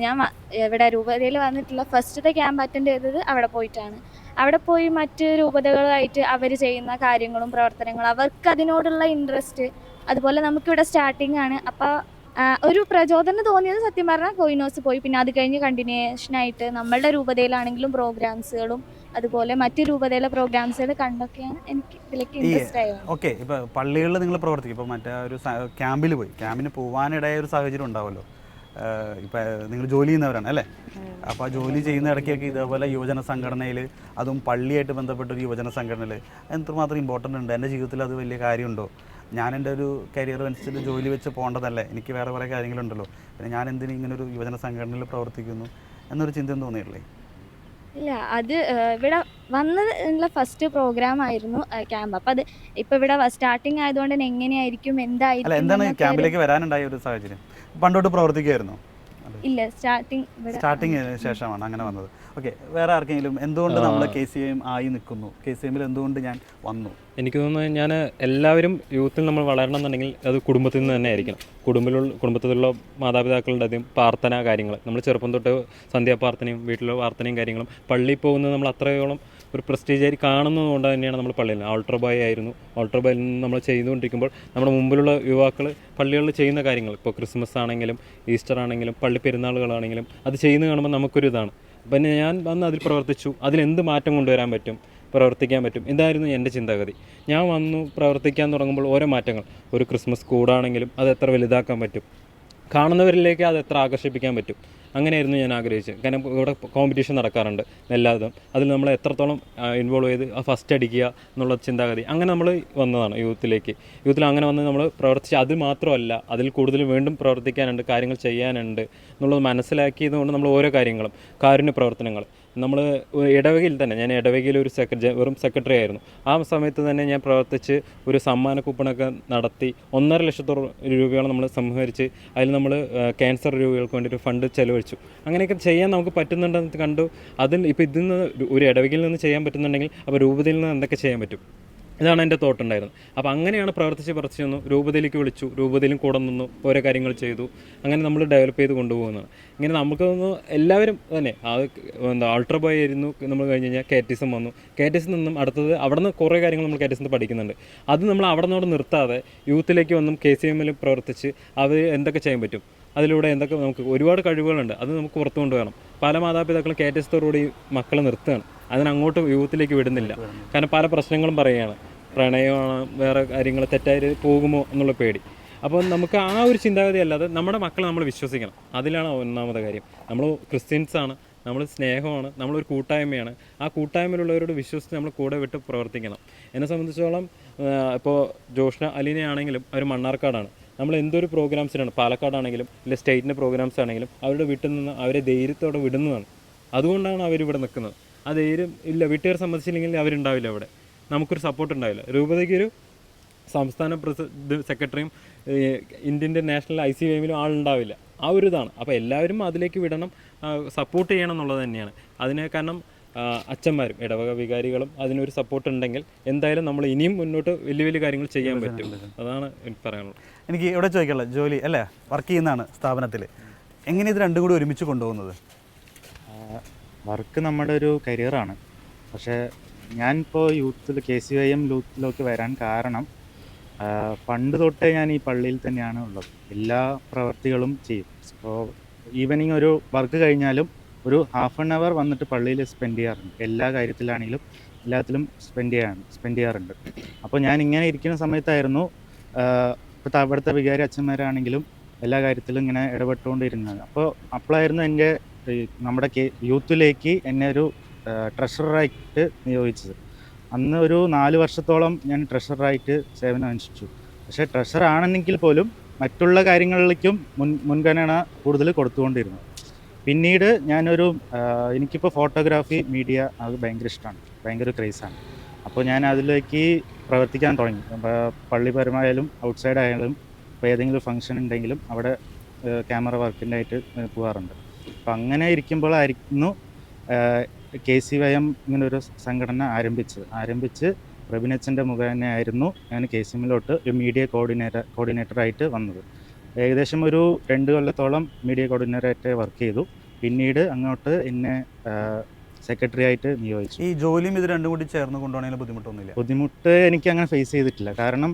ഞാൻ ഇവിടെ രൂപതയിൽ വന്നിട്ടുള്ള ഫസ്റ്റത്തെ ക്യാമ്പ് അറ്റൻഡ് ചെയ്തത് അവിടെ പോയിട്ടാണ്. അവിടെ പോയി മറ്റ് രൂപതകളുമായിട്ട് അവർ ചെയ്യുന്ന കാര്യങ്ങളും പ്രവർത്തനങ്ങളും അവർക്ക് അതിനോടുള്ള ഇൻട്രസ്റ്റ്, അതുപോലെ നമുക്കിവിടെ സ്റ്റാർട്ടിംഗ് ആണ്. അപ്പോൾ ഒരു പ്രചോദനം തോന്നിയത് സത്യം പറഞ്ഞാൽ കോയിനോസ് പോയി. പിന്നെ അത് കഴിഞ്ഞ് കണ്ടിന്യൂഷനായിട്ട് നമ്മളുടെ രൂപതയിലാണെങ്കിലും പ്രോഗ്രാംസുകളും അതുപോലെ മറ്റ് രൂപതയിലെ പ്രോഗ്രാംസുകൾ കണ്ടൊക്കെയാണ് എനിക്ക് ഇതിലേക്ക് ഇൻട്രസ്റ്റ് ആയത്. ഓക്കെ, ഇപ്പോൾ പള്ളികളിൽ നിങ്ങൾ പ്രവർത്തിക്കും. ഇപ്പോൾ മറ്റേ ഒരു ക്യാമ്പിന് പോകാനിടയ ഒരു സാഹചര്യം ഉണ്ടാവുമല്ലോ. ഇപ്പോൾ നിങ്ങൾ ജോലി ചെയ്യുന്നവരാണ് അല്ലേ? അപ്പോൾ ആ ജോലി ചെയ്യുന്ന ഇടയ്ക്കൊക്കെ ഇതേപോലെ യുവജന സംഘടനയിൽ, അതും പള്ളിയായിട്ട് ബന്ധപ്പെട്ടൊരു യുവജന സംഘടനയിൽ എന്തുമാത്രം ഇമ്പോർട്ടൻ്റ് ഉണ്ട്? എൻ്റെ ജീവിതത്തിൽ അത് വലിയ കാര്യമുണ്ടോ? ഞാൻ എൻ്റെ ഒരു കരിയർ അനുസരിച്ച് ജോലി വെച്ച് പോകേണ്ടതല്ലേ? എനിക്ക് വേറെ കുറേ കാര്യങ്ങളുണ്ടല്ലോ. പിന്നെ ഞാൻ എന്തിനും ഇങ്ങനൊരു യുവജന സംഘടനയിൽ പ്രവർത്തിക്കുന്നു എന്നൊരു ചിന്തയും തോന്നിയിട്ടില്ലേ? ഇല്ല അത് ഇവിടെ വന്നത് ഉള്ള ഫസ്റ്റ് പ്രോഗ്രാം ആയിരുന്നു ക്യാമ്പ്. അപ്പം അത് ഇപ്പം ഇവിടെ സ്റ്റാർട്ടിങ് ആയതുകൊണ്ട് തന്നെ എങ്ങനെയായിരിക്കും അല്ല, എന്തായിരിക്കും എന്താണ് എന്നൊക്കെ ക്യാമ്പിലേക്ക് വരാനുണ്ടായ ഒരു സാഹചര്യം? പണ്ടോട്ട് പ്രവർത്തിക്കുമായിരുന്നു? ഇല്ല സ്റ്റാർട്ടിങ് ഇവിടെ സ്റ്റാർട്ടിങ്ങിന് ശേഷമാണ് അങ്ങനെ വന്നത്. ഓക്കെ, വേറെ ആർക്കെങ്കിലും എന്തുകൊണ്ട് നമ്മൾ KCM ആയി നിൽക്കുന്നു, KCM എന്തുകൊണ്ട് ഞാൻ വന്നു? എനിക്ക് തോന്നുന്നത് ഞാൻ എല്ലാവരും യൂത്തിൽ നമ്മൾ വളരണം എന്നുണ്ടെങ്കിൽ അത് കുടുംബത്തിൽ നിന്ന് തന്നെ ആയിരിക്കണം. കുടുംബത്തിലുള്ള മാതാപിതാക്കളുടെ അധികം പ്രാർത്ഥന കാര്യങ്ങൾ, നമ്മൾ ചെറുപ്പം തൊട്ട് സന്ധ്യാപ്രാർത്ഥനയും വീട്ടിലെ പ്രാർത്ഥനയും കാര്യങ്ങളും, പള്ളിയിൽ പോകുന്നത് നമ്മൾ അത്രയോളം ഒരു പ്രസ്റ്റീജായി കാണുന്നത് കൊണ്ട് തന്നെയാണ് നമ്മൾ പള്ളിയിൽ ആൾട്ടർ ബോയ് ആയിരുന്നു. ആൾട്ടർ ബോയിൽ നിന്ന് നമ്മൾ ചെയ്തുകൊണ്ടിരിക്കുമ്പോൾ നമ്മുടെ മുമ്പിലുള്ള യുവാക്കൾ പള്ളികളിൽ ചെയ്യുന്ന കാര്യങ്ങൾ, ഇപ്പോൾ ക്രിസ്മസ് ആണെങ്കിലും ഈസ്റ്റർ ആണെങ്കിലും പള്ളി പെരുന്നാളുകളാണെങ്കിലും അത് ചെയ്യുന്നത് കാണുമ്പോൾ നമുക്കൊരു ഇതാണ്. പിന്നെ ഞാൻ വന്ന് അതിൽ പ്രവർത്തിച്ചു, അതിലെന്ത് മാറ്റം കൊണ്ടുവരാൻ പറ്റും, പ്രവർത്തിക്കാൻ പറ്റും, ഇതായിരുന്നു എൻ്റെ ചിന്താഗതി. ഞാൻ വന്നു പ്രവർത്തിക്കാൻ തുടങ്ങുമ്പോൾ ഓരോ മാറ്റങ്ങൾ, ഒരു ക്രിസ്മസ് കൂടാണെങ്കിലും അത് എത്ര വലുതാക്കാൻ പറ്റും, കാണുന്നവരിലേക്ക് അത് എത്ര ആകർഷിപ്പിക്കാൻ പറ്റും, അങ്ങനെയായിരുന്നു ഞാൻ ആഗ്രഹിച്ചത്. കാരണം ഇവിടെ കോമ്പറ്റീഷൻ നടക്കാറുണ്ട് എല്ലാതും, അതിൽ നമ്മൾ എത്രത്തോളം ഇൻവോൾവ് ചെയ്ത് ഫസ്റ്റ് അടിക്കുക എന്നുള്ള ചിന്താഗതി, അങ്ങനെ നമ്മൾ വന്നതാണ് യൂത്തിൽ അങ്ങനെ വന്ന് നമ്മൾ പ്രവർത്തിച്ച്. അത് മാത്രമല്ല, അതിൽ കൂടുതൽ വീണ്ടും പ്രവർത്തിക്കാനുണ്ട്, കാര്യങ്ങൾ ചെയ്യാനുണ്ട് എന്നുള്ളത് മനസ്സിലാക്കിയത് കൊണ്ട് നമ്മൾ ഓരോ കാര്യങ്ങളും, കാരുണ്യ പ്രവർത്തനങ്ങൾ, നമ്മൾ ഇടവകയിൽ തന്നെ, ഞാൻ ഇടവകയിൽ ഒരു വെറും സെക്രട്ടറി ആയിരുന്നു. ആ സമയത്ത് തന്നെ ഞാൻ പ്രവർത്തിച്ച് ഒരു സമ്മാന കൂപ്പണൊക്കെ നടത്തി 1.5 ലക്ഷത്തോളം രൂപയോളം നമ്മൾ സംഹരിച്ച് അതിൽ നമ്മൾ ക്യാൻസർ രോഗികൾക്ക് വേണ്ടി ഒരു ഫണ്ട് ചെലവഴിച്ചു. അങ്ങനെയൊക്കെ ചെയ്യാൻ നമുക്ക് പറ്റുന്നുണ്ടെന്ന് കണ്ടു. അതിൽ ഇപ്പോൾ ഇതിൽ നിന്ന് ഒരു ഇടവകയിൽ നിന്ന് ചെയ്യാൻ പറ്റുന്നുണ്ടെങ്കിൽ അപ്പോൾ രൂപതയിൽ നിന്ന് എന്തൊക്കെ ചെയ്യാൻ പറ്റും, ഇതാണ് എൻ്റെ തോട്ടുണ്ടായിരുന്നത്. അപ്പോൾ അങ്ങനെയാണ് പ്രവർത്തിച്ച് വന്നു. രൂപതയിലേക്ക് വിളിച്ചു, രൂപതയിലും കൂടെ നിന്നു, ഓരോ കാര്യങ്ങൾ ചെയ്തു. അങ്ങനെ നമ്മൾ ഡെവലപ്പ് ചെയ്ത് കൊണ്ടുപോകുന്നതാണ്. ഇങ്ങനെ നമുക്ക് എല്ലാവരും തന്നെ ആൾട്ടർ ബോയ് ആയിരുന്നു. നമ്മൾ കഴിഞ്ഞ് കഴിഞ്ഞാൽ കാറ്റിസം വന്നു. കാറ്റിസം നിന്നും അടുത്തത് അവിടെ നിന്ന് കുറേ കാര്യങ്ങൾ നമ്മൾ കാറ്റിസം പഠിക്കുന്നുണ്ട്. അത് നമ്മൾ അവിടെ നിന്നോട് നിർത്താതെ യൂത്തിലേക്ക് വന്നും KCM പ്രവർത്തിച്ച് അവർ എന്തൊക്കെ ചെയ്യാൻ പറ്റും, അതിലൂടെ എന്തൊക്കെ നമുക്ക് ഒരുപാട് കഴിവുകളുണ്ട്, അത് നമുക്ക് പുറത്തു കൊണ്ടുവരണം. പല മാതാപിതാക്കളും കാറ്റസ്റ്റോടുകൂടി മക്കളെ നിർത്തുകയാണ്, അതിനങ്ങോട്ട് യൂത്തിലേക്ക് വിടുന്നില്ല. കാരണം പല പ്രശ്നങ്ങളും പറയുകയാണ്, പ്രണയമാണ്, വേറെ കാര്യങ്ങൾ തെറ്റായി പോകുമോ എന്നുള്ള പേടി. അപ്പോൾ നമുക്ക് ആ ഒരു ചിന്താഗതി അല്ലാതെ നമ്മുടെ മക്കളെ നമ്മൾ വിശ്വസിക്കണം, അതിലാണ് ഒന്നാമത്തെ കാര്യം. നമ്മൾ ക്രിസ്ത്യൻസാണ്, നമ്മൾ സ്നേഹമാണ്, നമ്മളൊരു കൂട്ടായ്മയാണ്. ആ കൂട്ടായ്മയിലുള്ളവരോട് വിശ്വസിച്ച് നമ്മൾ കൂടെ വിട്ട് പ്രവർത്തിക്കണം. എന്നെ സംബന്ധിച്ചോളം ഇപ്പോൾ ജോഷ്ന അലീനയാണെങ്കിലും അവർ മണ്ണാർക്കാടാണ്. നമ്മൾ എന്തൊരു പ്രോഗ്രാംസിനാണ്, പാലക്കാടാണെങ്കിലും ഇല്ല സ്റ്റേറ്റിൻ്റെ പ്രോഗ്രാംസ് ആണെങ്കിലും അവരുടെ വീട്ടിൽ നിന്ന് അവരെ ധൈര്യത്തോടെ വിടുന്നതാണ്. അതുകൊണ്ടാണ് അവരിവിടെ നിൽക്കുന്നത്. ആ ധൈര്യം ഇല്ല, വീട്ടുകാർ സമ്മതിച്ചില്ലെങ്കിൽ അവരുണ്ടാവില്ല അവിടെ, നമുക്കൊരു സപ്പോർട്ട് ഉണ്ടാവില്ല. രൂപതയ്ക്കൊരു സംസ്ഥാന സെക്രട്ടറിയും ഇന്ത്യൻ്റെ നാഷണൽ ICYM ആളുണ്ടാവില്ല. ആ ഒരു ഇതാണ്. അപ്പോൾ എല്ലാവരും അതിലേക്ക് വിടണം, സപ്പോർട്ട് ചെയ്യണം എന്നുള്ളത് തന്നെയാണ് അതിന്. കാരണം അച്ഛന്മാരും ഇടവക വികാരികളും അതിനൊരു സപ്പോർട്ട് ഉണ്ടെങ്കിൽ എന്തായാലും നമ്മൾ ഇനിയും മുന്നോട്ട് വലിയ വലിയ കാര്യങ്ങൾ ചെയ്യാൻ പറ്റും. അതാണ് എനിക്ക് പറയാനുള്ളത്. എനിക്ക് ഇവിടെ ചോദിക്കാനുള്ളത്, ജോലി അല്ലേ, വർക്ക് ചെയ്യുന്നതാണ് സ്ഥാപനത്തിൽ, എങ്ങനെ ഇത് രണ്ടും കൂടി ഒരുമിച്ച് കൊണ്ടുപോകുന്നത്? വർക്ക് നമ്മുടെ ഒരു കരിയറാണ്. പക്ഷേ ഞാനിപ്പോൾ യൂത്തിൽ KCYM യൂത്തിലേക്ക് വരാൻ കാരണം പണ്ട് തൊട്ടേ ഞാൻ ഈ പള്ളിയിൽ തന്നെയാണ് ഉള്ളത്. എല്ലാ പ്രവർത്തികളും ചെയ്യും. ഇപ്പോൾ ഈവനിങ് ഒരു വർക്ക് കഴിഞ്ഞാലും ഒരു ഹാഫ് ആൻ അവർ വന്നിട്ട് പള്ളിയിൽ സ്പെൻഡ് ചെയ്യാറുണ്ട്. എല്ലാ കാര്യത്തിലാണെങ്കിലും എല്ലാത്തിലും സ്പെൻഡ് ചെയ്യാറുണ്ട്. അപ്പോൾ ഞാൻ ഇങ്ങനെ ഇരിക്കുന്ന സമയത്തായിരുന്നു ഇപ്പോൾ അവിടുത്തെ വികാരി അച്ഛന്മാരാണെങ്കിലും എല്ലാ കാര്യത്തിലും ഇങ്ങനെ ഇടപെട്ടുകൊണ്ടിരുന്നത്. അപ്പോഴായിരുന്നു എൻ്റെ നമ്മുടെ യൂത്തിലേക്ക് എന്നെ ഒരു ട്രഷററായിട്ട് നിയോഗിച്ചത്. അന്ന് ഒരു 4 വർഷത്തോളം ഞാൻ ട്രഷററായിട്ട് സേവനം അനുഷ്ഠിച്ചു. പക്ഷേ ട്രഷറാണെന്നെങ്കിൽ പോലും മറ്റുള്ള കാര്യങ്ങളിലേക്കും മുൻഗണന കൂടുതൽ കൊടുത്തുകൊണ്ടിരുന്നു. പിന്നീട് ഞാനൊരു എനിക്കിപ്പോൾ ഫോട്ടോഗ്രാഫി മീഡിയ അത് ഭയങ്കര ഇഷ്ടമാണ്, ഭയങ്കര ക്രേസാണ്. അപ്പോൾ ഞാൻ അതിലേക്ക് പ്രവർത്തിക്കാൻ തുടങ്ങി. പള്ളിപരമായാലും ഔട്ട്സൈഡ് ആയാലും ഇപ്പോൾ ഏതെങ്കിലും ഫംഗ്ഷൻ ഉണ്ടെങ്കിലും അവിടെ ക്യാമറ വർക്കിൻ്റെ ആയിട്ട് പോകാറുണ്ട്. അപ്പോൾ അങ്ങനെ ഇരിക്കുമ്പോഴായിരുന്നു KCYM ഇങ്ങനൊരു സംഘടന ആരംഭിച്ച് പ്രബിനച്ചൻ്റെ മുഖേനയായിരുന്നു ഞാൻ KCMലോട്ട് ഒരു മീഡിയ കോർഡിനേറ്ററായിട്ട് വന്നത്. ഏകദേശം ഒരു 2 കൊല്ലത്തോളം മീഡിയ കോർഡിനേറ്ററായിട്ട് വർക്ക് ചെയ്തു. പിന്നീട് അങ്ങോട്ട് എന്നെ സെക്രട്ടറി ആയിട്ട് നിയോഗിച്ചു. ഈ ജോലിയും ഇത് രണ്ടും കൂടി ചേർന്ന് കൊണ്ടുപോകണമെങ്കിൽ ബുദ്ധിമുട്ടൊന്നുമില്ല? ബുദ്ധിമുട്ട് എനിക്ക് അങ്ങനെ ഫേസ് ചെയ്തിട്ടില്ല. കാരണം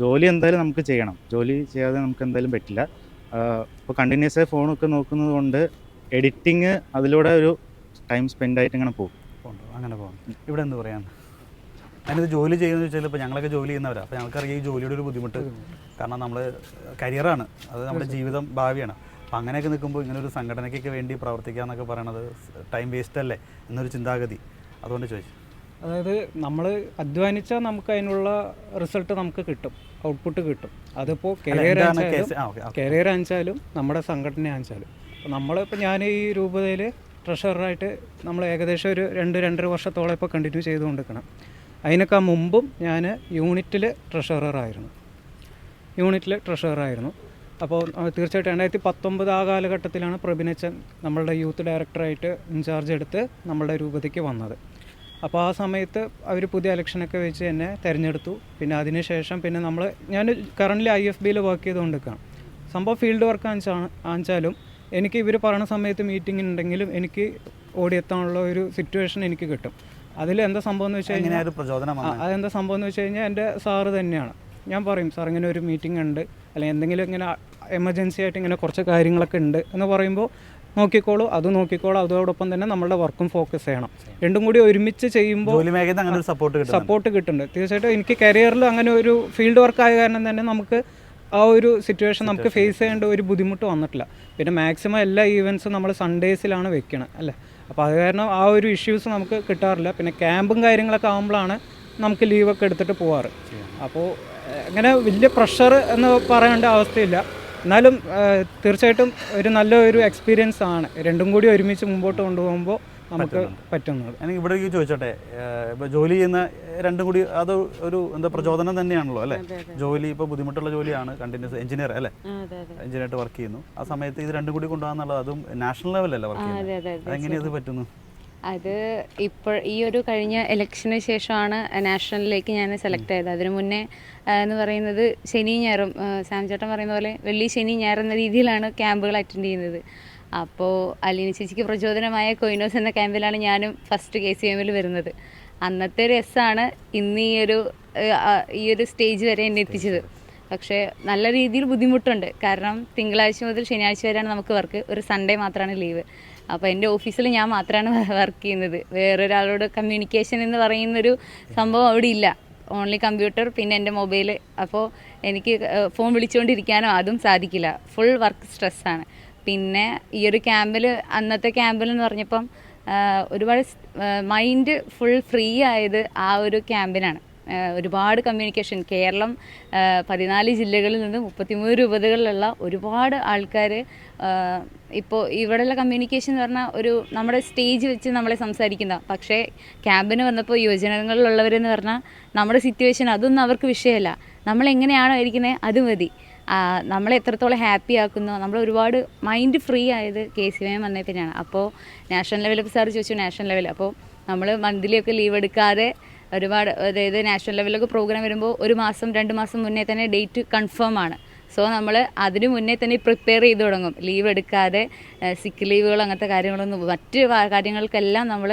ജോലി എന്തായാലും നമുക്ക് ചെയ്യണം, ജോലി ചെയ്യാതെ നമുക്ക് എന്തായാലും പറ്റില്ല. ഇപ്പോൾ കണ്ടിന്യൂസ് ആയി ഫോണൊക്കെ നോക്കുന്നത് കൊണ്ട് എഡിറ്റിങ് അതിലൂടെ ഒരു ടൈം സ്പെൻഡ് ആയിട്ട് ഇങ്ങനെ പോകും. അങ്ങനെ പോകും. ഇവിടെ എന്ത് പറയാൻ, അതിനത് ജോലി ചെയ്യുന്നത് വെച്ചാൽ ഇപ്പോൾ ഞങ്ങളൊക്കെ ജോലി ചെയ്യുന്നവരാണ്. അപ്പോൾ ഞങ്ങൾക്കറിയാം ഈ ജോലിയുടെ ഒരു ബുദ്ധിമുട്ട്. കാരണം നമ്മൾ കരിയറാണ്, അത് നമ്മുടെ ജീവിതം, ഭാവിയാണ്. അപ്പോൾ അങ്ങനെയൊക്കെ നിൽക്കുമ്പോൾ ഇങ്ങനെ ഒരു സംഘടനയ്ക്കൊക്കെ വേണ്ടി പ്രവർത്തിക്കുക എന്നൊക്കെ പറയണത് ടൈം വേസ്റ്റ് അല്ലേ എന്നൊരു ചിന്താഗതി, അതുകൊണ്ട് ചോദിച്ചു. അതായത് നമ്മൾ അധ്വാനിച്ചാൽ നമുക്ക് അതിനുള്ള റിസൾട്ട് നമുക്ക് കിട്ടും, ഔട്ട്പുട്ട് കിട്ടും. അതിപ്പോൾ കരിയർ ആണെച്ചാലും നമ്മുടെ സംഘടന ആണെച്ചാലും. നമ്മളിപ്പോൾ ഞാൻ ഈ രൂപതയിൽ ട്രഷററായിട്ട് നമ്മൾ ഏകദേശം ഒരു 2-2.5 വർഷത്തോളം ഇപ്പോൾ കണ്ടിന്യൂ ചെയ്തുകൊണ്ടിരിക്കണം. അതിനൊക്കെ മുമ്പും ഞാൻ യൂണിറ്റിൽ ട്രഷററായിരുന്നു. അപ്പോൾ തീർച്ചയായിട്ടും 2019 ആ കാലഘട്ടത്തിലാണ് പ്രഭിനച്ചൻ നമ്മളുടെ യൂത്ത് ഡയറക്ടറായിട്ട് ഇൻചാർജ് എടുത്ത് നമ്മളുടെ രൂപതയ്ക്ക് വന്നത്. അപ്പോൾ ആ സമയത്ത് അവർ പുതിയ ഇലക്ഷനൊക്കെ വെച്ച് എന്നെ തിരഞ്ഞെടുത്തു. പിന്നെ അതിനുശേഷം പിന്നെ ഞാൻ കറൻ്റ് IFBയിൽ വർക്ക് ചെയ്തുകൊണ്ടിരിക്കുകയാണ്. സംഭവം ഫീൽഡ് വർക്ക് ആണെച്ചാലും എനിക്ക് ഇവർ പറയുന്ന സമയത്ത് മീറ്റിംഗ് ഉണ്ടെങ്കിലും എനിക്ക് ഓടിയെത്താനുള്ള ഒരു സിറ്റുവേഷൻ എനിക്ക് കിട്ടും. അതിൽ എന്താ സംഭവം എന്ന് വെച്ച് കഴിഞ്ഞാൽ അതെന്താ സംഭവം എന്ന് വെച്ച് കഴിഞ്ഞാൽ എൻ്റെ സാറ് തന്നെയാണ്. ഞാൻ പറയും, സാർ ഇങ്ങനെ ഒരു മീറ്റിംഗ് ഉണ്ട്, അല്ലെങ്കിൽ എന്തെങ്കിലും ഇങ്ങനെ എമർജൻസി ആയിട്ട് ഇങ്ങനെ കുറച്ച് കാര്യങ്ങളൊക്കെ ഉണ്ട് എന്ന് പറയുമ്പോൾ നോക്കിക്കോളൂ, അതോടൊപ്പം തന്നെ നമ്മളുടെ വർക്കും ഫോക്കസ് ചെയ്യണം. രണ്ടും കൂടി ഒരുമിച്ച് ചെയ്യുമ്പോൾ സപ്പോർട്ട് കിട്ടുന്നുണ്ട്. തീർച്ചയായിട്ടും എനിക്ക് കരിയറിൽ അങ്ങനെ ഒരു ഫീൽഡ് വർക്ക് ആയ കാരണം തന്നെ നമുക്ക് ആ ഒരു സിറ്റുവേഷൻ നമുക്ക് ഫേസ് ചെയ്യേണ്ട ഒരു ബുദ്ധിമുട്ട് വന്നിട്ടില്ല. പിന്നെ മാക്സിമം എല്ലാ ഈവൻസും നമ്മൾ സൺഡേസിലാണ് വെക്കണം അല്ലേ. അപ്പോൾ അത് കാരണം ആ ഒരു ഇഷ്യൂസ് നമുക്ക് കിട്ടാറില്ല. പിന്നെ ക്യാമ്പും കാര്യങ്ങളൊക്കെ ആകുമ്പോഴാണ് നമുക്ക് ലീവൊക്കെ എടുത്തിട്ട് പോവാറ്. അപ്പോൾ അങ്ങനെ വലിയ പ്രഷർ എന്ന് പറയേണ്ട അവസ്ഥയില്ല. എന്നാലും തീർച്ചയായിട്ടും ഒരു നല്ലൊരു എക്സ്പീരിയൻസ് ആണ്. രണ്ടും കൂടി ഒരുമിച്ച് മുമ്പോട്ട് കൊണ്ടുപോകുമ്പോൾ നമുക്ക് പറ്റുന്നത്. എനിക്ക് ഇവിടെ ചോദിച്ചോട്ടെ, ഇപ്പോൾ ജോലി ചെയ്യുന്ന രണ്ടും കൂടി അത് ഒരു പ്രചോദനം തന്നെയാണല്ലോ അല്ലേ? ജോലി ഇപ്പോൾ ബുദ്ധിമുട്ടുള്ള ജോലിയാണ്, കണ്ടിന്യൂസ് എഞ്ചിനീയർ അല്ലേ, എഞ്ചിനീയറായിട്ട് വർക്ക് ചെയ്യുന്നു. ആ സമയത്ത് ഇത് രണ്ടും കൂടി കൊണ്ടുപോകാന്നുള്ളത്, അതും നാഷണൽ ലെവലല്ലേ വർക്ക് ചെയ്യുന്നത്, അതെങ്ങനെയത് പറ്റുന്നു? അത് ഇപ്പോൾ ഈ ഒരു കഴിഞ്ഞ ഇലക്ഷന് ശേഷമാണ് നാഷണലിലേക്ക് ഞാൻ സെലക്ട് ചെയ്തത്. അതിനു മുന്നേ എന്ന് പറയുന്നത് ശനി ഞായറും, സാം ചേട്ടൻ പറയുന്ന പോലെ വെള്ളി ശനി ഞായർ എന്ന രീതിയിലാണ് ക്യാമ്പുകൾ അറ്റൻഡ് ചെയ്യുന്നത്. അപ്പോൾ അലീന ചേച്ചിക്ക് പ്രചോദനമായ കൊയിനോസ് എന്ന ക്യാമ്പിലാണ് ഞാനും ഫസ്റ്റ് KCMൽ വരുന്നത്. അന്നത്തെ രസമാണ് ഇന്ന് ഈ ഒരു സ്റ്റേജ് വരെ എന്നെ എത്തിച്ചത്. പക്ഷേ നല്ല രീതിയിൽ ബുദ്ധിമുട്ടുണ്ട്. കാരണം തിങ്കളാഴ്ച മുതൽ ശനിയാഴ്ച വരെയാണ് നമുക്ക് വർക്ക്, ഒരു സൺഡേ മാത്രമാണ് ലീവ്. അപ്പോൾ എൻ്റെ ഓഫീസിൽ ഞാൻ മാത്രമാണ് വർക്ക് ചെയ്യുന്നത്. വേറൊരാളോട് കമ്മ്യൂണിക്കേഷൻ എന്ന് പറയുന്നൊരു സംഭവം അവിടെ ഇല്ല. ഓൺലി കമ്പ്യൂട്ടർ, പിന്നെ എൻ്റെ മൊബൈൽ. അപ്പോൾ എനിക്ക് ഫോൺ വിളിച്ചുകൊണ്ടിരിക്കാനോ അതും സാധിക്കില്ല. ഫുൾ വർക്ക് സ്ട്രെസ്സാണ്. പിന്നെ ഈ ഒരു ക്യാമ്പിൽ, അന്നത്തെ ക്യാമ്പിൽ എന്ന് പറഞ്ഞപ്പം ഒരുപാട് മൈൻഡ് ഫുൾ ഫ്രീ ആയത് ആ ഒരു ക്യാമ്പിനാണ്. ഒരുപാട് കമ്മ്യൂണിക്കേഷൻ, കേരളം 14 ജില്ലകളിൽ നിന്ന് 33 രൂപതകളിലുള്ള ഒരുപാട് ആൾക്കാർ ഇപ്പോൾ ഇവിടെയുള്ള കമ്മ്യൂണിക്കേഷൻ എന്ന് പറഞ്ഞാൽ നമ്മുടെ സ്റ്റേജ് വെച്ച് നമ്മളെ സംസാരിക്കുന്ന. പക്ഷേ ക്യാമ്പിന് വന്നപ്പോൾ യുവജനങ്ങളിലുള്ളവരെന്ന് പറഞ്ഞാൽ നമ്മുടെ സിറ്റുവേഷൻ അതൊന്നും അവർക്ക് വിഷയമല്ല. നമ്മളെങ്ങനെയാണോ ഇരിക്കുന്നത് അത് മതി. നമ്മളെ എത്രത്തോളം ഹാപ്പി ആക്കുന്നോ, നമ്മൾ ഒരുപാട് മൈൻഡ് ഫ്രീ ആയത് KCM വന്നേ പിന്നെയാണ്. അപ്പോൾ നാഷണൽ ലെവലൊക്കെ സാർ ചോദിച്ചു, നാഷണൽ ലെവൽ. അപ്പോൾ നമ്മൾ മന്ത്ലിയൊക്കെ ലീവ് എടുക്കാതെ ഒരുപാട്, അതായത് നാഷണൽ ലെവലിലൊക്കെ പ്രോഗ്രാം വരുമ്പോൾ 1 മാസം 2 മാസം മുന്നേ തന്നെ ഡേറ്റ് കൺഫേം ആണ്. സോ നമ്മൾ അതിന് മുന്നേ തന്നെ പ്രിപ്പയർ ചെയ്ത് തുടങ്ങും. ലീവ് എടുക്കാതെ, സിക്ക് ലീവുകൾ അങ്ങനത്തെ കാര്യങ്ങളൊന്നും, മറ്റ് കാര്യങ്ങൾക്കെല്ലാം നമ്മൾ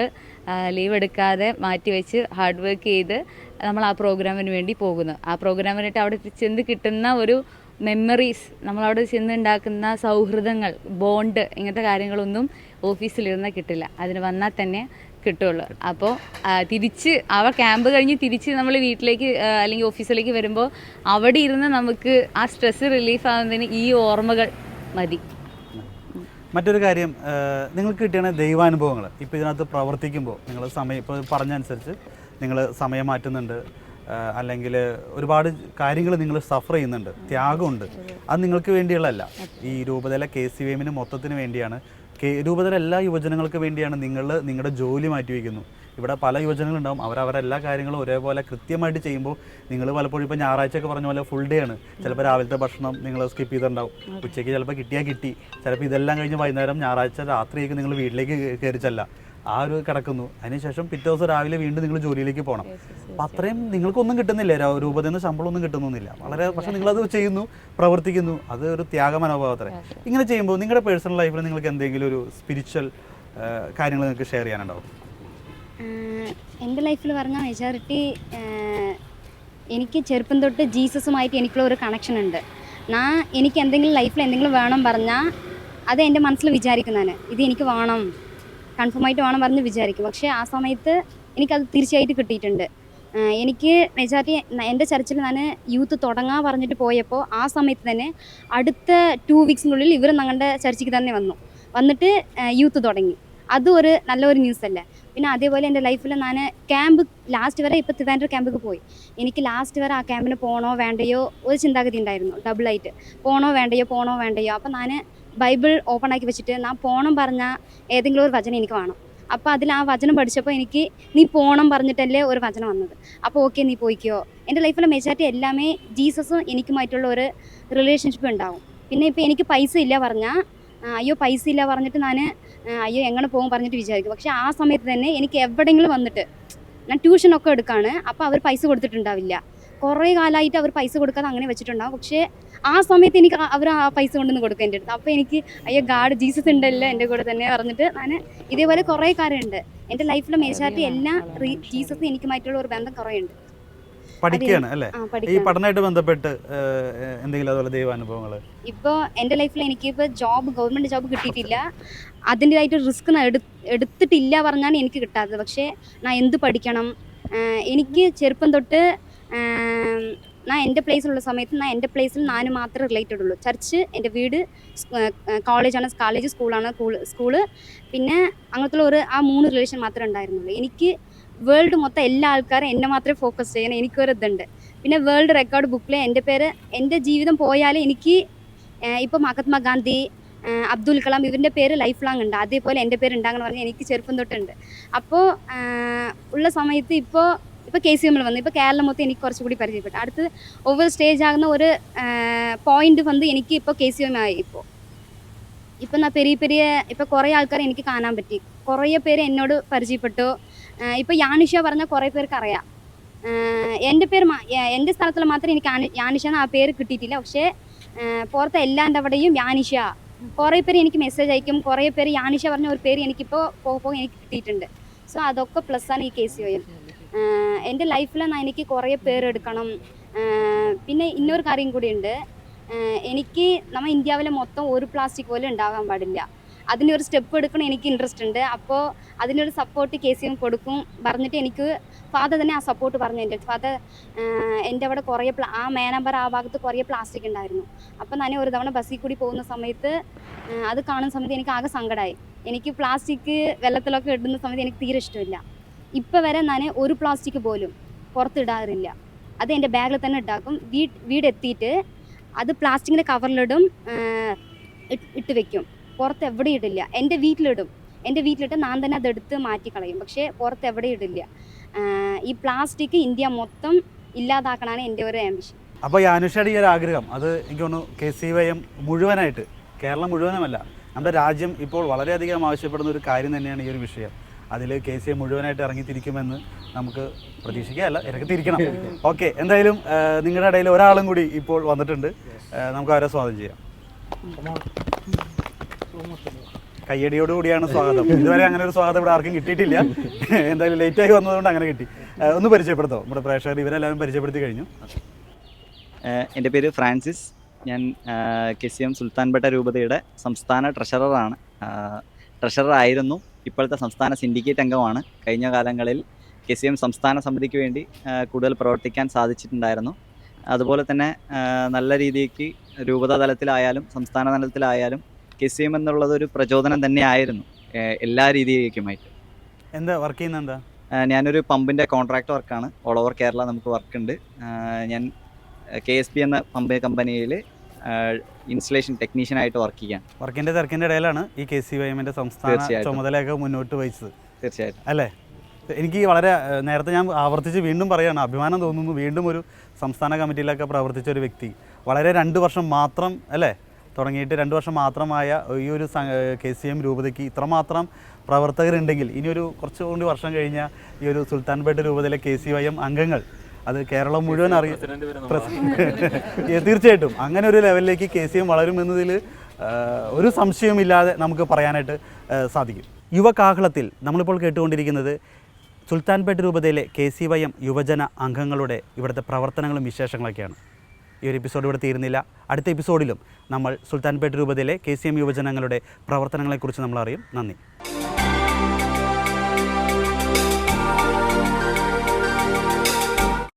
ലീവ് എടുക്കാതെ മാറ്റിവെച്ച് ഹാർഡ് വർക്ക് ചെയ്ത് നമ്മൾ ആ പ്രോഗ്രാമിന് വേണ്ടി പോകുന്നു. ആ പ്രോഗ്രാമിനായിട്ട് അവിടെ ചെന്ന് കിട്ടുന്ന ഒരു മെമ്മറീസ്, നമ്മളവിടെ ചെന്ന് ഉണ്ടാക്കുന്ന സൗഹൃദങ്ങൾ, ബോണ്ട്, ഇങ്ങനത്തെ കാര്യങ്ങളൊന്നും ഓഫീസിലിരുന്നാൽ കിട്ടില്ല. അതിന് വന്നാൽ തന്നെ കിട്ടുള്ളൂ. അപ്പോൾ തിരിച്ച് ക്യാമ്പ് കഴിഞ്ഞ് തിരിച്ച് നമ്മൾ വീട്ടിലേക്ക് അല്ലെങ്കിൽ ഓഫീസിലേക്ക് വരുമ്പോൾ അവിടെ ഇരുന്ന് നമുക്ക് ആ സ്ട്രെസ് റിലീഫ് ആകുന്നതിന് ഈ ഓർമ്മകൾ മതി. മറ്റൊരു കാര്യം, നിങ്ങൾക്ക് കിട്ടിയ ദൈവാനുഭവങ്ങൾ ഇപ്പോൾ ഇതിനകത്ത് പ്രവർത്തിക്കുമ്പോൾ നിങ്ങൾ ഇപ്പോൾ പറഞ്ഞനുസരിച്ച് നിങ്ങൾ സമയം മാറ്റുന്നുണ്ട്, അല്ലെങ്കിൽ ഒരുപാട് കാര്യങ്ങൾ നിങ്ങൾ സഫർ ചെയ്യുന്നുണ്ട്, ത്യാഗമുണ്ട്. അത് നിങ്ങൾക്ക് വേണ്ടിയുള്ളതല്ല, ഈ രൂപതയിലെ KCMന് മൊത്തത്തിന് വേണ്ടിയാണ്. രൂപതയിലെ എല്ലാ യുവജനങ്ങൾക്ക് വേണ്ടിയാണ്. നിങ്ങളുടെ ജോലി മാറ്റിവെക്കുന്നു. ഇവിടെ പല യുവജനങ്ങളുണ്ടാവും, അവരെല്ലാ കാര്യങ്ങളും ഒരേപോലെ കൃത്യമായിട്ട് ചെയ്യുമ്പോൾ നിങ്ങൾ പലപ്പോഴും ഇപ്പോൾ ഞായറാഴ്ചയൊക്കെ പറഞ്ഞ പോലെ ഫുൾ ഡേ ആണ്. ചിലപ്പോൾ രാവിലത്തെ ഭക്ഷണം നിങ്ങൾ സ്കിപ്പ് ചെയ്തിട്ടുണ്ടാവും, ഉച്ചയ്ക്ക് ചിലപ്പോൾ കിട്ടി, ചിലപ്പോൾ ഇതെല്ലാം കഴിഞ്ഞ് വൈകുന്നേരം ഞായറാഴ്ച രാത്രിയൊക്കെ നിങ്ങൾ വീട്ടിലേക്ക് കയറിച്ചല്ല ആ ഒരു കിടക്കുന്നു. അതിനുശേഷം പിറ്റേ ദിവസം രാവിലെ വീണ്ടും നിങ്ങൾ ജോലിയിലേക്ക് പോകണം. അപ്പം അത്രയും നിങ്ങൾക്കൊന്നും കിട്ടുന്നില്ല, രൂപതയിൽ നിന്ന് ശമ്പളമൊന്നും കിട്ടുന്നില്ല വളരെ. പക്ഷേ നിങ്ങളത് ചെയ്യുന്നു, പ്രവർത്തിക്കുന്നു, അത് ഒരു ത്യാഗ മനോഭാവത്തിൽ. ഇങ്ങനെ ചെയ്യുമ്പോൾ നിങ്ങളുടെ പേഴ്സണൽ ലൈഫിൽ നിങ്ങൾക്ക് എന്തെങ്കിലും ഒരു സ്പിരിച്വൽ കാര്യങ്ങൾ നിങ്ങൾക്ക് ഷെയർ ചെയ്യാനുണ്ടാവും? എൻ്റെ ലൈഫിൽ പറഞ്ഞാൽ മെജോറിറ്റി എനിക്ക് ചെറുപ്പം തൊട്ട് ജീസസുമായിട്ട് എനിക്കുള്ള ഒരു കണക്ഷൻ ഉണ്ട്. എനിക്ക് എന്തെങ്കിലും ലൈഫിൽ എന്തെങ്കിലും വേണം പറഞ്ഞാൽ അത് എൻ്റെ മനസ്സിൽ വിചാരിക്കുന്നതാണ്, ഇത് എനിക്ക് വേണം, കൺഫേമായിട്ട് വേണം പറഞ്ഞ് വിചാരിക്കും. പക്ഷേ ആ സമയത്ത് എനിക്കത് തീർച്ചയായിട്ടും കിട്ടിയിട്ടുണ്ട്. എനിക്ക് മെജോറിറ്റി എൻ്റെ ചർച്ചിൽ ഞാൻ യൂത്ത് തുടങ്ങാൻ പറഞ്ഞിട്ട് പോയപ്പോൾ ആ സമയത്ത് തന്നെ അടുത്ത 2 വീക്സിനുള്ളിൽ ഇവർ ഞങ്ങളുടെ ചർച്ചിക്ക് തന്നെ വന്നിട്ട് യൂത്ത് തുടങ്ങി. അതും ഒരു നല്ലൊരു ന്യൂസ് അല്ലേ. പിന്നെ അതേപോലെ എൻ്റെ ലൈഫിൽ ഞാൻ ക്യാമ്പ് ലാസ്റ്റ് വരെ, ഇപ്പോൾ തിരുവനന്തപുരം ക്യാമ്പിൽ പോയി, എനിക്ക് ലാസ്റ്റ് വരെ ആ ക്യാമ്പിന് പോകണോ വേണ്ടയോ ഒരു ചിന്താഗതി ഉണ്ടായിരുന്നു, ഡബിളായിട്ട് പോകണോ വേണ്ടയോ. അപ്പോൾ ഞാൻ ബൈബിൾ ഓപ്പൺ ആക്കി വെച്ചിട്ട് ഞാൻ പോണം പറഞ്ഞ ഏതെങ്കിലും ഒരു വചനം എനിക്ക് വേണം. അപ്പോൾ അതിൽ ആ വചനം പഠിച്ചപ്പോൾ എനിക്ക് നീ പോണം പറഞ്ഞിട്ടല്ലേ ഒരു വചനം വന്നത്. അപ്പോൾ ഓക്കെ നീ പോയിക്കോ. എൻ്റെ ലൈഫിലെ മെജോറിറ്റി എല്ലാമേ ജീസസും എനിക്കുമായിട്ടുള്ള ഒരു റിലേഷൻഷിപ്പ് ഉണ്ടാവും. പിന്നെ ഇപ്പോൾ എനിക്ക് പൈസ ഇല്ല പറഞ്ഞാൽ അയ്യോ പൈസ ഇല്ല പറഞ്ഞിട്ട് ഞാൻ അയ്യോ എങ്ങനെ പോകും പറഞ്ഞിട്ട് വിചാരിക്കും. പക്ഷേ ആ സമയത്ത് തന്നെ എനിക്ക് എവിടെയെങ്കിലും വന്നിട്ട് ഞാൻ ട്യൂഷനൊക്കെ എടുക്കുകയാണ്. അപ്പോൾ അവർ പൈസ കൊടുത്തിട്ടുണ്ടാവില്ല. കുറേ കാലമായിട്ട് അവർ പൈസ കൊടുക്കാതെ അങ്ങനെ വെച്ചിട്ടുണ്ടാവും. പക്ഷേ ആ സമയത്ത് എനിക്ക് അവർ ആ പൈസ കൊണ്ടുവന്ന് കൊടുക്കും എൻ്റെ അടുത്ത്. അപ്പോൾ എനിക്ക് അയ്യോ ഗാഡ് ജീസസ് ഉണ്ടല്ലോ എൻ്റെ കൂടെ തന്നെ പറഞ്ഞിട്ട് ഞാൻ ഇതേപോലെ കുറേ കാര്യമുണ്ട്. എൻ്റെ ലൈഫിലെ മെജോറിറ്റി എല്ലാം ജീസസ് എനിക്കുമായിട്ടുള്ള ഒരു ബന്ധം കുറേ ഉണ്ട്. പഠിക്കുകയാണ് അല്ലേ? ഈ പഠനമായിട്ട് ബന്ധപ്പെട്ട് എന്തെങ്കിലും അതുപോലെ ദൈവാനുഭവങ്ങൾ? ഇപ്പോൾ എൻ്റെ ലൈഫിൽ എനിക്കിപ്പോൾ ഗവൺമെൻറ് ജോബ് കിട്ടിയിട്ടില്ല. അതിൻ്റെതായിട്ട് റിസ്ക് എടുത്തിട്ടില്ല പറഞ്ഞാണ് എനിക്ക് കിട്ടാത്തത്. പക്ഷേ ഞാൻ എന്ത് പഠിക്കണം, എനിക്ക് ചെറുപ്പം തൊട്ട് ഞാൻ എൻ്റെ പ്ലേസിലുള്ള സമയത്ത് ഞാൻ എൻ്റെ പ്ലേസിൽ ഞാൻ മാത്രമേ റിലേറ്റഡ് ഉള്ളൂ. ചർച്ച്, എൻ്റെ വീട്, കോളേജ്, സ്കൂള്, പിന്നെ അങ്ങനത്തെ ആ 3 റിലേഷൻ മാത്രമേ ഉണ്ടായിരുന്നുള്ളൂ. എനിക്ക് വേൾഡ് മൊത്തം എല്ലാ ആൾക്കാരും എന്നെ മാത്രമേ ഫോക്കസ് ചെയ്യണം. എനിക്കൊരു ഇതുണ്ട്. പിന്നെ വേൾഡ് റെക്കോർഡ് ബുക്കിൽ എൻ്റെ ജീവിതം പോയാലും എനിക്ക് ഇപ്പോൾ മഹാത്മാഗാന്ധി, അബ്ദുൽ കലാം ഇവരുടെ പേര് ലൈഫ് ലോങ് ഉണ്ട്. അതേപോലെ എൻ്റെ പേര് ഉണ്ടാകണമെന്ന് പറഞ്ഞാൽ എനിക്ക് ചെറുപ്പം തൊട്ടുണ്ട്. അപ്പോൾ ഉള്ള സമയത്ത് ഇപ്പോൾ KCM വന്നു. ഇപ്പോൾ കേരളം മൊത്തം എനിക്ക് കുറച്ചുകൂടി പരിചയപ്പെട്ടു. അടുത്ത് ഓവർ സ്റ്റേജ് ആകുന്ന ഒരു പോയിന്റ് വന്ന് എനിക്ക് ഇപ്പോൾ KCM ആയി. ഇപ്പം ഞാൻ പെരിയ ഇപ്പോൾ കുറേ ആൾക്കാരെ എനിക്ക് കാണാൻ പറ്റി. കുറേ പേര് എന്നോട് പരിചയപ്പെട്ടു. ഇപ്പോൾ യാനിഷ പറഞ്ഞാൽ കുറേ പേർക്ക് അറിയാം. എൻ്റെ സ്ഥലത്തിൽ മാത്രമേ എനിക്ക് യാനിഷ എന്ന ആ പേര് കിട്ടിയിട്ടില്ല. പക്ഷേ പുറത്തെ എല്ലാൻ്റെ അവിടെയും യാനിഷ. കുറേ പേര് എനിക്ക് മെസ്സേജ് അയക്കും. കുറേ പേര് യാനിഷ പറഞ്ഞ ഒരു പേര് എനിക്കിപ്പോൾ പോകെ എനിക്ക് കിട്ടിയിട്ടുണ്ട്. സോ അതൊക്കെ പ്ലസ്സാണ് ഈ KCM. എൻ്റെ ലൈഫിൽ എനിക്ക് കുറേ പേരെടുക്കണം. പിന്നെ ഇന്നൊരു കാര്യം കൂടിയുണ്ട്. എനിക്ക് നമ്മൾ ഇന്ത്യയിലെ മൊത്തം ഒരു പ്ലാസ്റ്റിക് പോലും ഉണ്ടാകാൻ പാടില്ല. അതിനൊരു സ്റ്റെപ്പ് എടുക്കണം എനിക്ക് ഇൻട്രസ്റ്റ് ഉണ്ട്. അപ്പോൾ അതിനൊരു സപ്പോർട്ട് KCM കൊടുക്കും പറഞ്ഞിട്ട് എനിക്ക് ഫാദർ തന്നെ ആ സപ്പോർട്ട് പറഞ്ഞു. എൻ്റെ ഫാദർ എൻ്റെ അവിടെ കുറേ ആ മേനമ്പർ ആ ഭാഗത്ത് കുറേ പ്ലാസ്റ്റിക് ഉണ്ടായിരുന്നു. അപ്പോൾ ഞാൻ ഒരു തവണ ബസ്സിൽ കൂടി പോകുന്ന സമയത്ത് അത് കാണുന്ന സമയത്ത് എനിക്ക് ആകെ സങ്കടമായി. എനിക്ക് പ്ലാസ്റ്റിക് വെള്ളത്തിലൊക്കെ ഇടുന്ന സമയത്ത് എനിക്ക് തീരെ ഇഷ്ടമില്ല. ഇപ്പോൾ വരെ ഞാൻ ഒരു പ്ലാസ്റ്റിക് പോലും പുറത്തിടാറില്ല. അത് എൻ്റെ ബാഗിൽ തന്നെ ഇട്ടാക്കും. വീടെത്തിയിട്ട് അത് പ്ലാസ്റ്റിക്കിൻ്റെ കവറിലിടും, ഇട്ട് വെക്കും. പുറത്ത് എവിടെ ഇടില്ല. എൻ്റെ വീട്ടിലിട്ട് ഞാൻ തന്നെ അതെടുത്ത് മാറ്റിക്കളയും. പക്ഷേ പുറത്ത് എവിടെ ഇടില്ല. ഈ പ്ലാസ്റ്റിക് ഇന്ത്യ മൊത്തം ഇല്ലാതാക്കണമാണ് എൻ്റെ ഒരു ആംബിഷൻ. അപ്പോൾ യാനുഷയുടെ ഈ ഒരു ആഗ്രഹം അത് എനിക്ക് തോന്നുന്നു KCM മുഴുവനായിട്ട്, കേരളം മുഴുവനുമല്ല, നമ്മുടെ രാജ്യം ഇപ്പോൾ വളരെയധികം ആവശ്യപ്പെടുന്ന ഒരു കാര്യം തന്നെയാണ് ഈ ഒരു വിഷയം. അതിൽ KCM മുഴുവനായിട്ട് ഇറങ്ങിത്തിരിക്കുമെന്ന് നമുക്ക് പ്രതീക്ഷിക്കുകയല്ല, ഇറങ്ങിത്തിരിക്കണം. ഓക്കെ, എന്തായാലും നിങ്ങളുടെ ഇടയിൽ ഒരാളും കൂടി ഇപ്പോൾ വന്നിട്ടുണ്ട്. നമുക്ക് അവരെ സ്വാഗതം ചെയ്യാം. കയ്യടിയോടുകൂടിയാണ് സ്വാഗതം. ഇതുവരെ അങ്ങനെ ഒരു സ്വാഗതം ഇവിടെ ആർക്കും കിട്ടിയിട്ടില്ല. എന്തായാലും ലേറ്റായി വന്നതുകൊണ്ട് അങ്ങനെ കിട്ടി. ഒന്ന് പരിചയപ്പെടുത്തോ? നമ്മുടെ പ്രേക്ഷകർ ഇവരെല്ലാവരും പരിചയപ്പെടുത്തി കഴിഞ്ഞു. എൻ്റെ പേര് ഫ്രാൻസിസ്. ഞാൻ KCM സുൽത്താൻപേട്ട രൂപതയുടെ സംസ്ഥാന ട്രഷററായിരുന്നു. ഇപ്പോഴത്തെ സംസ്ഥാന സിൻഡിക്കേറ്റ് അംഗമാണ്. കഴിഞ്ഞ കാലങ്ങളിൽ KCM സംസ്ഥാന സമിതിക്ക് വേണ്ടി കൂടുതൽ പ്രവർത്തിക്കാൻ സാധിച്ചിട്ടുണ്ടായിരുന്നു. അതുപോലെ തന്നെ നല്ല രീതിക്ക് രൂപതാ തലത്തിലായാലും സംസ്ഥാന തലത്തിലായാലും KCM എന്നുള്ളതൊരു പ്രചോദനം തന്നെയായിരുന്നു എല്ലാ രീതിയിലേക്കുമായിട്ട്. എന്താ വർക്ക് ചെയ്യുന്നത്? എന്താ? ഞാനൊരു പമ്പിൻ്റെ കോൺട്രാക്ട് വർക്കാണ്. ഓൾ ഓവർ കേരള നമുക്ക് വർക്കുണ്ട്. ഞാൻ KSP എന്ന പമ്പ് കമ്പനിയിൽ ഇൻസ്റ്റലേഷൻ ടെക്നീഷ്യനായിട്ട് വർക്ക് ചെയ്യാൻ. തിരക്കിൻ്റെ ഇടയിലാണ് ഈ KCMൻ്റെ സംസ്ഥാന ചുമതലയൊക്കെ മുന്നോട്ട് വഹിച്ചത്. തീർച്ചയായിട്ടും അല്ലേ? എനിക്ക് വളരെ നേരത്തെ ഞാൻ ആവർത്തിച്ച് വീണ്ടും പറയുകയാണ്, അഭിമാനം തോന്നുന്നു. വീണ്ടും ഒരു സംസ്ഥാന കമ്മിറ്റിയിലൊക്കെ പ്രവർത്തിച്ച ഒരു വ്യക്തി, വളരെ 2 വർഷം മാത്രം അല്ലേ തുടങ്ങിയിട്ട് 2 വർഷം മാത്രമായ ഈ ഒരു KCM രൂപതയ്ക്ക് ഇത്രമാത്രം പ്രവർത്തകരുണ്ടെങ്കിൽ ഇനിയൊരു കുറച്ചുകൂടി വർഷം കഴിഞ്ഞാൽ ഈ ഒരു സുൽത്താൻപേട്ട് രൂപതയിലെ KCM അംഗങ്ങൾ അത് കേരളം മുഴുവൻ തീർച്ചയായിട്ടും അങ്ങനെ ഒരു ലെവലിലേക്ക് KCM വളരുമെന്നതിൽ ഒരു സംശയവുമില്ലാതെ നമുക്ക് പറയാനായിട്ട് സാധിക്കും. യുവകാഹളത്തിൽ നമ്മളിപ്പോൾ കേട്ടുകൊണ്ടിരിക്കുന്നത് സുൽത്താൻപേട്ട് രൂപതയിലെ KCM യുവജന അംഗങ്ങളുടെ ഇവിടുത്തെ പ്രവർത്തനങ്ങളും വിശേഷങ്ങളൊക്കെയാണ്. ഈ ഒരു എപ്പിസോഡ് ഇവിടെ തീരുന്നില്ല. അടുത്ത എപ്പിസോഡിലും നമ്മൾ സുൽത്താൻപേട്ട് രൂപതയിലെ KCM യുവജനങ്ങളുടെ പ്രവർത്തനങ്ങളെക്കുറിച്ച് നമ്മൾ അറിയും. നന്ദി.